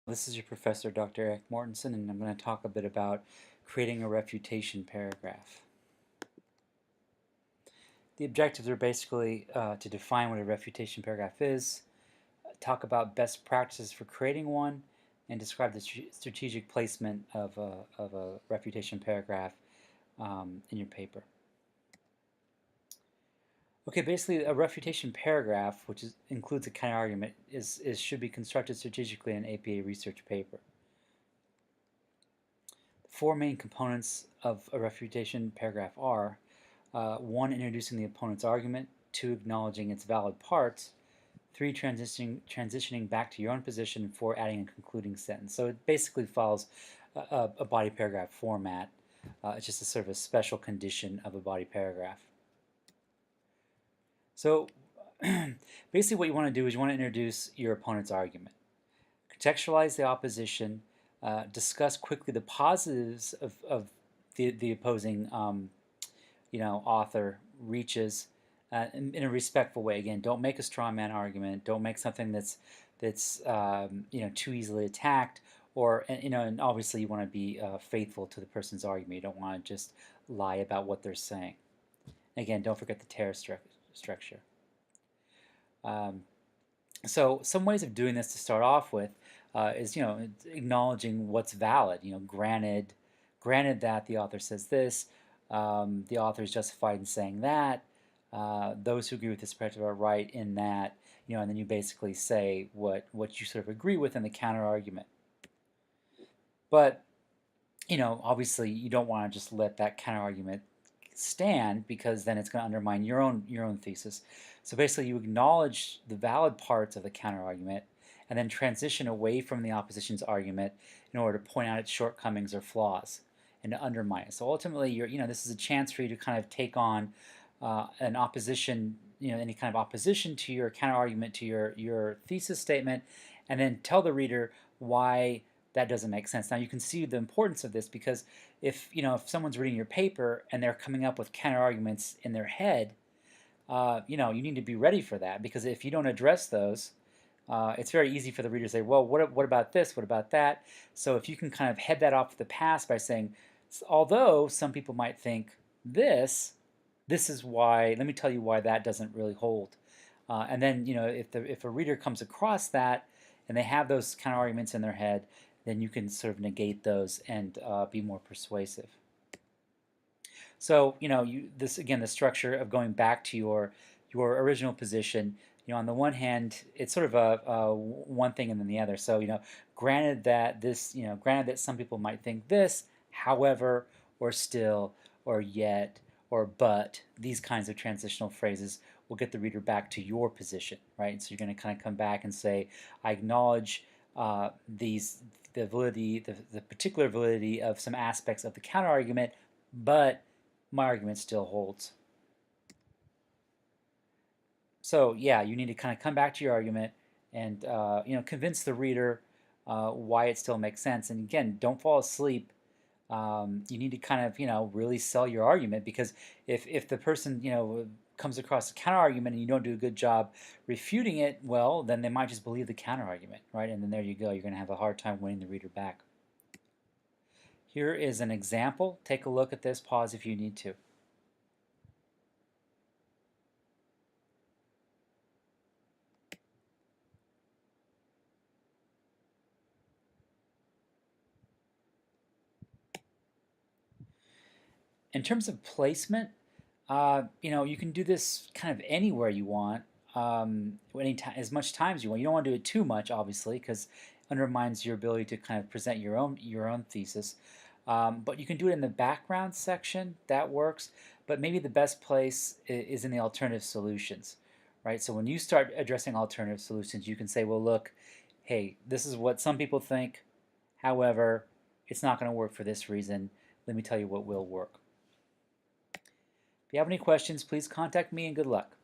This is your professor, Dr. Eric Mortensen, and I'm going to talk a bit about creating a refutation paragraph. The objectives are basically to define what a refutation paragraph is, talk about best practices for creating one, and describe the strategic placement of a refutation paragraph in your paper. Okay, basically a refutation paragraph, which includes a counterargument, should be constructed strategically in an APA research paper. Four main components of a refutation paragraph are 1. Introducing the opponent's argument, 2. Acknowledging its valid parts, 3. Transitioning back to your own position, and 4. Adding a concluding sentence. So it basically follows a body paragraph format. It's just a sort of a special condition of a body paragraph. So basically what you want to do is you want to introduce your opponent's argument, contextualize the opposition, discuss quickly the positives of the opposing author reaches in a respectful way. Again, don't make a straw man argument. Don't make something that's too easily attacked. And obviously you want to be faithful to the person's argument. You don't want to just lie about what they're saying. Again, don't forget the tear structure. So some ways of doing this to start off with is acknowledging what's valid. Granted that the author says this, the author is justified in saying that. Those who agree with this perspective are right in that. And then you basically say what you sort of agree with in the counter argument. But obviously you don't want to just let that counter argument stand, because then it's going to undermine your own thesis. So basically you acknowledge the valid parts of the counter argument and then transition away from the opposition's argument in order to point out its shortcomings or flaws and to undermine it. So ultimately this is a chance for you to kind of take on an opposition, any kind of opposition to your counter argument to your thesis statement, and then tell the reader why that doesn't make sense. Now you can see the importance of this, because if someone's reading your paper and they're coming up with counter arguments in their head, you need to be ready for that, because if you don't address those, it's very easy for the reader to say, well, what about this? What about that? So if you can kind of head that off to the past by saying, although some people might think this is why, let me tell you why that doesn't really hold. And then if a reader comes across that and they have those counter arguments in their head, then you can sort of negate those and be more persuasive. So this again, the structure of going back to your original position. On the one hand, it's sort of a one thing and then the other. So granted that some people might think this, however, or still, or yet, or but, these kinds of transitional phrases will get the reader back to your position, right? So you're going to kind of come back and say, I acknowledge the validity, the particular validity of some aspects of the counter argument, but my argument still holds. So yeah, you need to kind of come back to your argument and convince the reader why it still makes sense. And again, don't fall asleep. You need to kind of really sell your argument, because if the person comes across a counter argument and you don't do a good job refuting it, well, then they might just believe the counter argument, right? And then there you go. You're going to have a hard time winning the reader back. Here is an example. Take a look at this. Pause if you need to. In terms of placement, you can do this kind of anywhere you want, as much time as you want. You don't want to do it too much, obviously, because it undermines your ability to kind of present your own thesis. But you can do it in the background section. That works. But maybe the best place is in the alternative solutions, right? So when you start addressing alternative solutions, you can say, well, look, hey, this is what some people think. However, it's not going to work for this reason. Let me tell you what will work. If you have any questions, please contact me, and good luck.